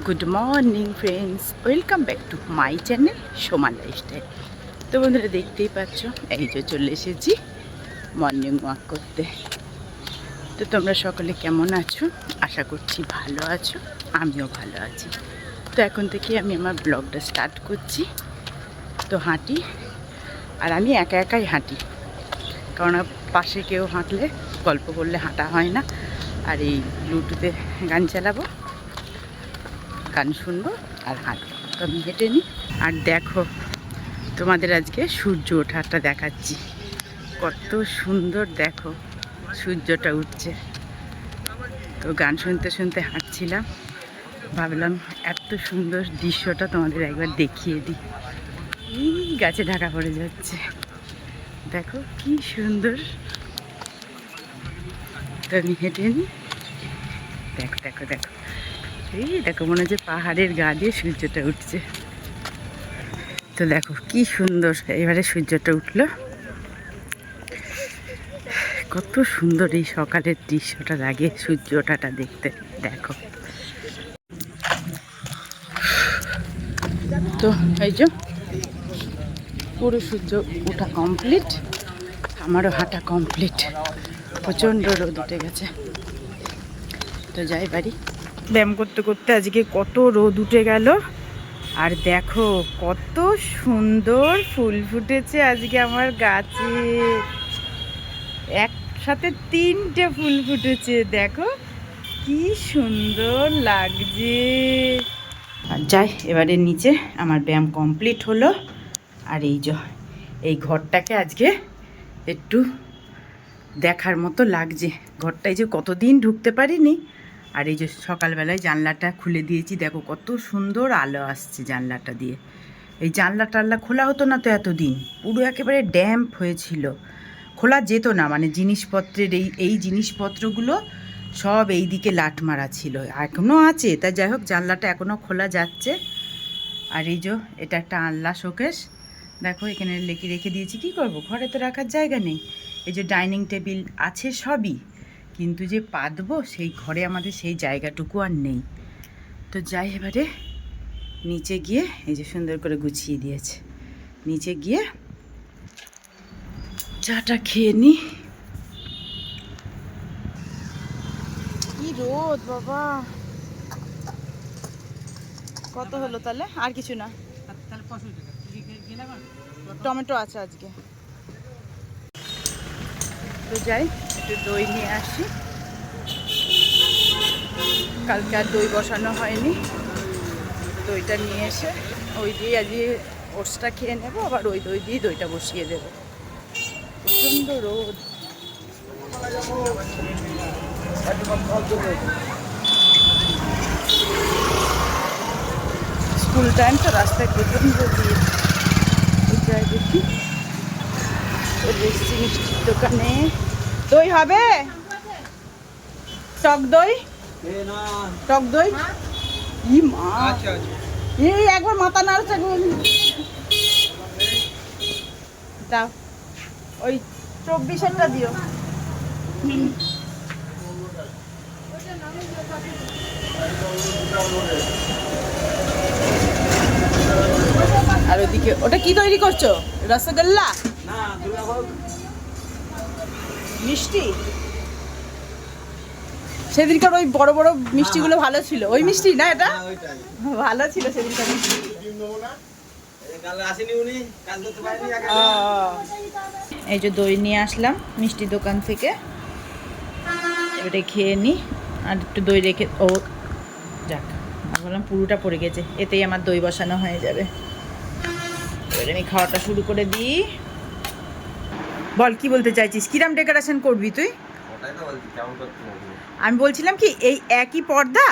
Good morning friends, welcome back to my channel Soma lifestyle. তো বন্ধুরা দেখতেই পাচ্ছ, এই যে চলে এসেছি মর্নিং ওয়াক করতে। তো তোমরা সকলে কেমন আছো? আশা করছি ভালো আছো, আমিও ভালো আছি। তো এখন থেকে আমি আমার ব্লগটা স্টার্ট করছি। তো হাঁটি, আর আমি একা একাই হাঁটি, কারণ পাশে কেউ হাঁটলে গল্প করলে হাঁটা হয় না। আর এই ব্লুটুথে গান চালাবো, গান শুনবো আর হাঁটবো। তো আমি হেঁটে নিই। আর দেখো, তোমাদের আজকে সূর্য ওঠাটা দেখাচ্ছি। কত সুন্দর দেখো, সূর্যটা উঠছে। তো গান শুনতে শুনতে হাঁটছিলাম, ভাবলাম এত সুন্দর দৃশ্যটা তোমাদের একবার দেখিয়ে দিই। এই গাছে ঢাকা পড়ে যাচ্ছে, দেখো কি সুন্দর। তো আমি হেঁটে নিই। দেখো দেখো দেখো, এই দেখো, মনে হচ্ছে পাহাড়ের গা দিয়ে সূর্যটা উঠছে। তো দেখো কি সুন্দর এবারে সূর্যটা উঠলো, কত সুন্দর এই সকালের দৃশ্যটা লাগে সূর্য ওঠাটা দেখতে। দেখো, তো এই যে পুরো সূর্য ওঠা কমপ্লিট, আমারও হাঁটা কমপ্লিট। প্রচণ্ড রোদ উঠে গেছে। তো যাই বাড়ি। ব্যায়াম করতে করতে আজকে কত রোদ উঠে গেল। আর দেখো কত সুন্দর ফুল ফুটেছে আজকে আমার গাছে। একসাথে 3টে ফুল ফুটেছে, দেখো কি সুন্দর লাগছে। আর যাই এবারে নিচে, আমার ব্যায়াম কমপ্লিট হলো। আর এই যে এই ঘরটাকে আজকে একটু দেখার মতো লাগছে। ঘরটায় যে কতদিন ঢুকতে পারিনি। আর এই যে সকালবেলায় জানলাটা খুলে দিয়েছি, দেখো কত সুন্দর আলো আসছে জানলাটা দিয়ে। এই জানলা টাল্লা খোলা হতো না তো এতদিন, পুরো একেবারে ড্যাম্প হয়েছিল, খোলা যেত না। মানে জিনিসপত্রের এই জিনিসপত্রগুলো সব এই দিকে লাট মারা ছিল, এখনও আছে। তা যাই হোক, জানলাটা এখনও খোলা যাচ্ছে। আর এই যে এটা একটা আনলা শোকেস, দেখো এখানে রেখে দিয়েছি। কি করব, ঘরে তো রাখার জায়গা নেই। এই যে ডাইনিং টেবিল আছে সবই, কিন্তু যে পাতবো সেই ঘরে আমাদের সেই জায়গাটুকু আর নেই। তো যাই এবারে নিচে গিয়ে, এই যে সুন্দর করে গুছিয়ে দিয়েছে, নিচে গিয়ে চাটা খেয়ে নি। কি রোদ বাবা! কত হলো তাহলে? আর কিছু না, টমেটো আছে আজকে। তো যাই একটু দই নিয়ে আসি, কালকে আর দই বসানো হয়নি। দইটা নিয়ে এসে ওই দিয়ে আজকে ওটসটা খেয়ে নেবো, আবার ওই দই দিয়ে দইটা বসিয়ে দেবো। প্রচণ্ড রোদ। স্কুল টাইম তো, রাস্তায় প্রচণ্ড দিয়ে যাই। দেখি এসছি মিষ্টির দোকানে। দই হবে? টক দই, টক দই। ই মা, এই একবার মাথা নাড়ছে। দাও, ওই 24-এরটা দিও। আর ওদিকে ওটা কি তৈরি করছো? রসগোল্লা, মিষ্টি। সেদিনকার ওই বড় বড় মিষ্টিগুলো ভালো ছিল। ওই মিষ্টি না, এটা ভালো ছিল সেদিনকার মিষ্টি। এই যে দই নিয়ে আসলাম মিষ্টি দোকান থেকে, এবারে খেয়ে নিই। আর একটু দই রেখে, ও যাক, বললাম পুরোটা পড়ে গেছে, এতেই আমার দই বসানো হয়ে যাবে। এবারে আমি খাওয়াটা শুরু করে দিই। বল কি বলতে চাইছিস, কিরাম ডেকোরেশন করবি তুই? আমি বলছিলাম কি, এই একই পর্দা,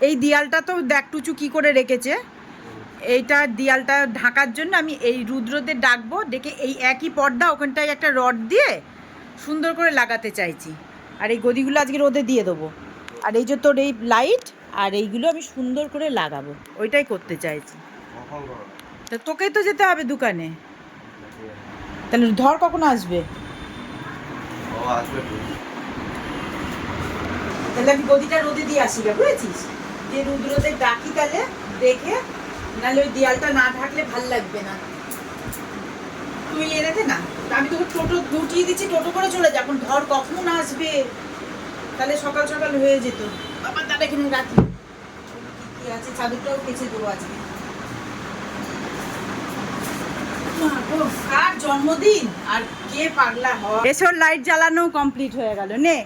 এই দেয়ালটা তো দেখ টুচু কি করে রেখেছে। এইটা দেয়ালটা ঢাকার জন্য আমি এই রুদ্রদের ডাকবো, ডেকে এই একই পর্দা ওখানটায় একটা রড দিয়ে সুন্দর করে লাগাতে চাইছি। আর এই গদিগুলো আজকে রোদে দিয়ে দেবো। আর এই যে তোর এই লাইট আর এইগুলো আমি সুন্দর করে লাগাবো, ওইটাই করতে চাইছি। তা তোকেই তো যেতে হবে দোকানে। তাহলে ধর কখন আসবে? তাহলে আমি গদিটা রোদে দিয়ে আসি, বুঝেছিস? যে রুদ্রদের ডাকি তাহলে দেখে, নাহলে ওই দেয়ালটা না ঢাকলে ভাল লাগবে না। তুই এনে দে না, আমি তোকে টোটো গুটিয়ে দিচ্ছি, টোটো করে চলে যা। এখন ধর কখন আসবে, তাহলে সকাল সকাল হয়ে যেত। বাবা তার এখানে রাখি কি আছে, চাদরটাও কেচে দেবো আজকে। কার জন্মদিন আর কে পাগলা হয়। এসব লাইট জ্বালানো কমপ্লিট হয়ে গেল। নে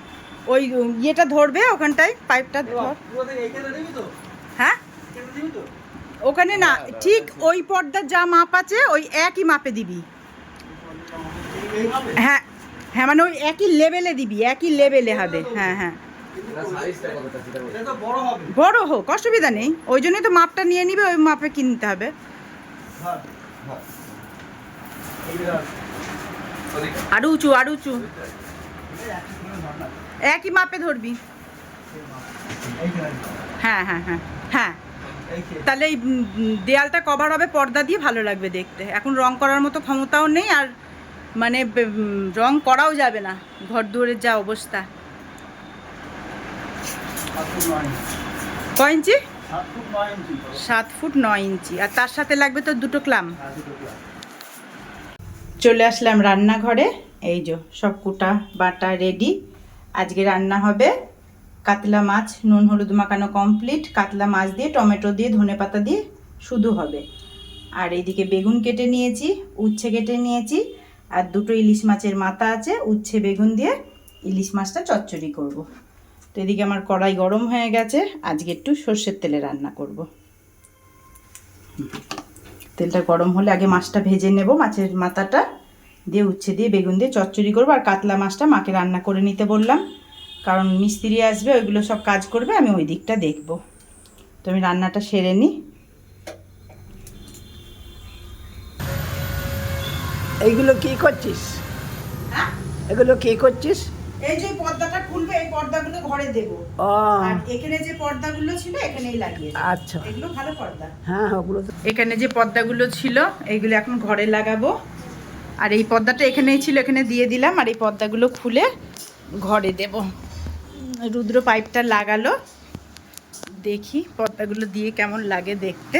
ওই ইয়েটা ধরবে ওখানটায়, পাইপটা ধর। হ্যাঁ ওখানে না, ঠিক ওই পর্দার যা মাপ আছে ওই একই মাপে দিবি। হ্যাঁ হ্যাঁ, মানে ওই একই লেভেলে দিবি, একই লেভেলে হবে। হ্যাঁ হ্যাঁ, বড় হোক অসুবিধা নেই, ওই জন্যই তো মাপটা নিয়ে নিবে, ওই মাপে কিনতে হবে। আরো উঁচু, আরো উঁচু, একই মাপে ধরবি। হ্যাঁ হ্যাঁ হ্যাঁ হ্যাঁ, তাহলে এই দেয়ালটা কভার হবে পর্দা দিয়ে, ভালো লাগবে দেখতে। এখন রং করার মতো ক্ষমতাও নেই, আর মানে রং করাও যাবে না, ঘর দুয়ারের যা অবস্থা। কয় ইঞ্চি? 7 ফুট 9 ইঞ্চি। আর তার সাথে লাগবে তো দুটো ক্লাম। চলে আসলাম রান্নাঘরে। এই যে সব কুটা বাটা রেডি। আজকে রান্না হবে কাতলা মাছ, নুন হলুদ মাখানো কমপ্লিট। কাতলা মাছ দিয়ে টমেটো দিয়ে ধনেপাতা দিয়ে শুধু হবে। আর এইদিকে বেগুন কেটে নিয়েছি, উচ্ছে কেটে নিয়েছি, আর দুটো ইলিশ মাছের মাথা আছে। উচ্ছে বেগুন দিয়ে ইলিশ মাছটা চচ্চড়ি করব। তো এদিকে আমার কড়াই গরম হয়ে গেছে, আজকে একটু সর্ষের তেলে রান্না করব। তেলটা গরম হলে আগে মাছটা ভেজে নেব, মাছের মাথাটা দিয়ে উচ্ছে দিয়ে বেগুন দিয়ে চচ্চড়ি করবো। আর কাতলা মাছটা মাকে রান্না করে নিতে বললাম, কারণ মিস্ত্রি আসবে, ওইগুলো সব কাজ করবে, আমি ওই দিকটা দেখব। তো আমি রান্নাটা সেরে নিই। এইগুলো কি করছিস? হ্যাঁ, এগুলো কি করছিস? এই যে পর্দাটা খুলবে, এই পর্দাগুলো ঘরে দেব। আর এখানে যে পর্দাগুলো ছিল এখানেই লাগিয়ে দেব। আচ্ছা, এগুলো ভালো পর্দা। হ্যাঁ ওগুলো তো। এখানে যে পর্দাগুলো ছিল এইগুলো এখন ঘরে লাগাবো। আর এই পর্দাটা এখানেই ছিল, এখানে দিয়ে দিলাম। আর এই পর্দাগুলো খুলে ঘরে দেব। রুদ্র পাইপটা লাগালো, দেখি পর্দাগুলো দিয়ে কেমন লাগে দেখতে।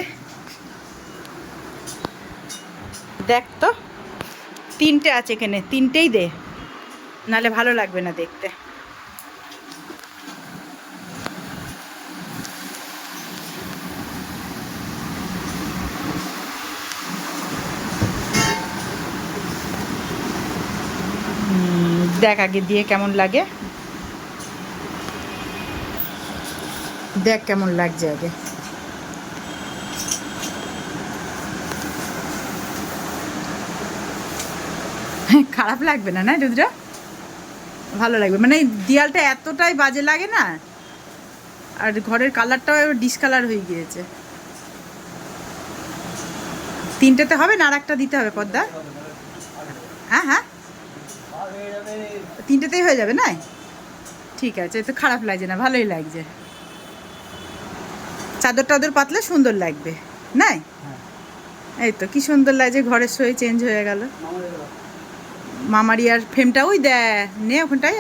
দেখ তো, 3টে আছে এখানে, 3টেই দে, নালে ভালো লাগবে না দেখতে। দেখ আগে দিয়ে কেমন লাগে, দেখ কেমন লাগছে আগে। খারাপ লাগবে না, না রুদ্র? ভালো লাগবে, মানে দেয়ালটা এতটাই বাজে লাগে না। আর ঘরের কালারটাও ডিসকালার হয়ে গিয়েছে। 3টেতে হবে না, আর একটা দিতে হবে পর্দা? হ্যাঁ হ্যাঁ, 3টেতেই হয়ে যাবে না? ঠিক আছে, তো খারাপ লাগছে না, ভালোই লাগছে। চাদর টাদর পাতলে সুন্দর লাগবে, নাই? এই তো কি সুন্দর লাগছে, ঘরের সই চেঞ্জ হয়ে গেল। মামারিয়ার ফ্রেমটা ওই দে, নে ওখানটায়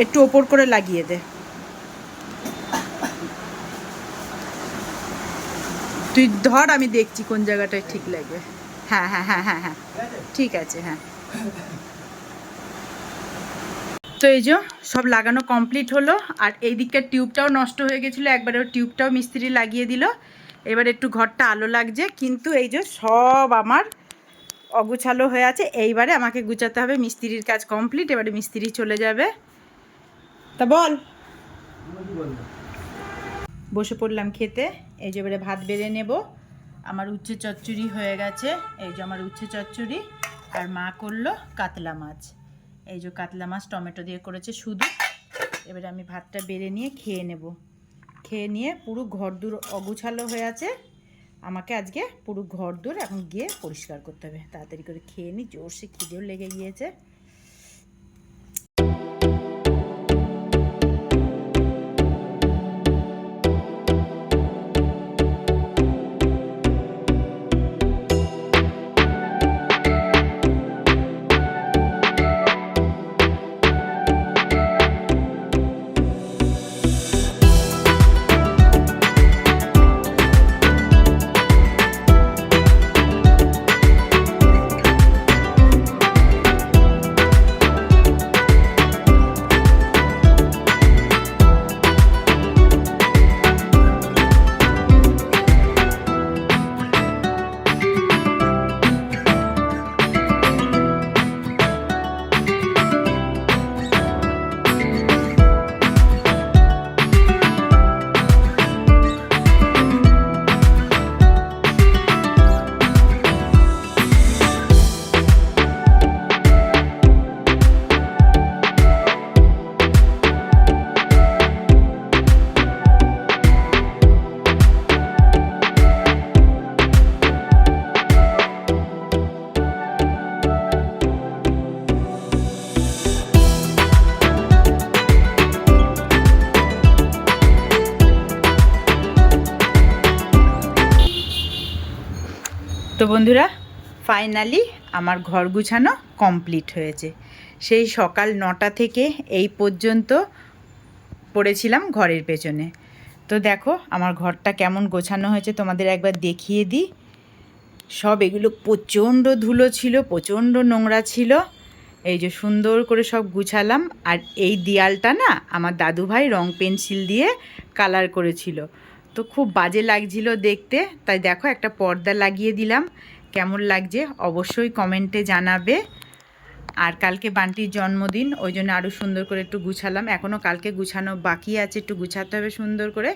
একটু ওপর করে লাগিয়ে দে। তুই ধর, আমি দেখছি কোন জায়গাটায় ঠিক লাগবে। হ্যাঁ হ্যাঁ হ্যাঁ হ্যাঁ হ্যাঁ, ঠিক আছে। হ্যাঁ, তো এই যে সব লাগানো কমপ্লিট হলো। আর এই দিককার টিউবটাও নষ্ট হয়ে গেছিলো, একবারে ওই টিউবটাও মিস্ত্রি লাগিয়ে দিল। এবার একটু ঘরটা আলো লাগছে, কিন্তু এই যে সব আমার অগুছালো হয়ে আছে। এইবারে আমাকে গুছাতে হবে। মিস্ত্রির কাজ কমপ্লিট, এবারে মিস্ত্রি চলে যাবে। তা বল। বসে পড়লাম খেতে। এই যে এবারে ভাত বেড়ে নেব। আমার উচ্ছে চচ্চড়ি হয়ে গেছে, এই যে আমার উচ্ছে চচ্চড়ি। আর মা করলো কাতলা মাছ, এই যে কাতলা মাছ টমেটো দিয়ে করেছে শুধু। এবারে আমি ভাতটা বেড়ে নিয়ে খেয়ে নেব। খেয়ে নিয়ে পুরো ঘরদোর অগুছালো হয়ে আছে, আমাকে আজকে পুরো ঘরদোর এখন গিয়ে পরিষ্কার করতে হবে। তাড়াতাড়ি করে খেয়ে নিই, জোরসে খিদেও লেগে গিয়েছে। তো বন্ধুরা, ফাইনালি আমার ঘর গুছানো কমপ্লিট হয়েছে। সেই সকাল 9টা থেকে এই পর্যন্ত পড়েছিলাম ঘরের পেছনে। তো দেখো আমার ঘরটা কেমন গোছানো হয়েছে, তোমাদের একবার দেখিয়ে দিই। সব এগুলো প্রচণ্ড ধুলো ছিল, প্রচণ্ড নোংরা ছিল। এই যে সুন্দর করে সব গুছালাম। আর এই দেয়ালটা না আমার দাদুভাই রং পেন্সিল দিয়ে কালার করেছিল, তো খুব বাজে লাগছিল দেখতে। তাই দেখো একটা পর্দা লাগিয়ে দিলাম। কেমন লাগছে অবশ্যই কমেন্টে জানাবে। আর কালকে বান্টির জন্মদিন, ওই জন্য আরও সুন্দর করে একটু গুছালাম। এখনও কালকে গুছানো বাকি আছে, একটু গুছাতে হবে সুন্দর করে।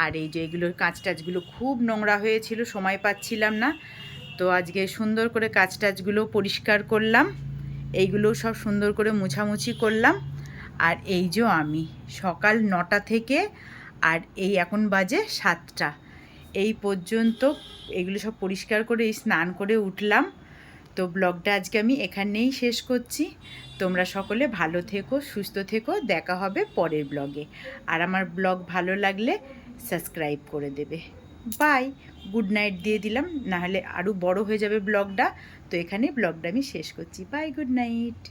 আর এই যে এগুলোর কাঁচ টাচগুলো খুব নোংরা হয়েছিল, সময় পাচ্ছিলাম না, তো আজকে সুন্দর করে কাঁচ টাচগুলো পরিষ্কার করলাম। এইগুলো সব সুন্দর করে মুছামুছি করলাম। আর এই যে আমি সকাল 9টা থেকে আর এই এখন বাজে 7টা, এই পর্যন্ত এগুলো সব পরিষ্কার করে এই স্নান করে উঠলাম। তো ব্লগটা আজকে আমি এখানেই শেষ করছি। তোমরা সকলে ভালো থেকো, সুস্থ থেকো। দেখা হবে পরের ব্লগে। আর আমার ব্লগ ভালো লাগলে সাবস্ক্রাইব করে দেবে। বাই। গুড নাইট দিয়ে দিলাম, নাহলে আরও বড় হয়ে যাবে ব্লগটা। তো এখানে ব্লগটা আমি শেষ করছি। Bye, good night.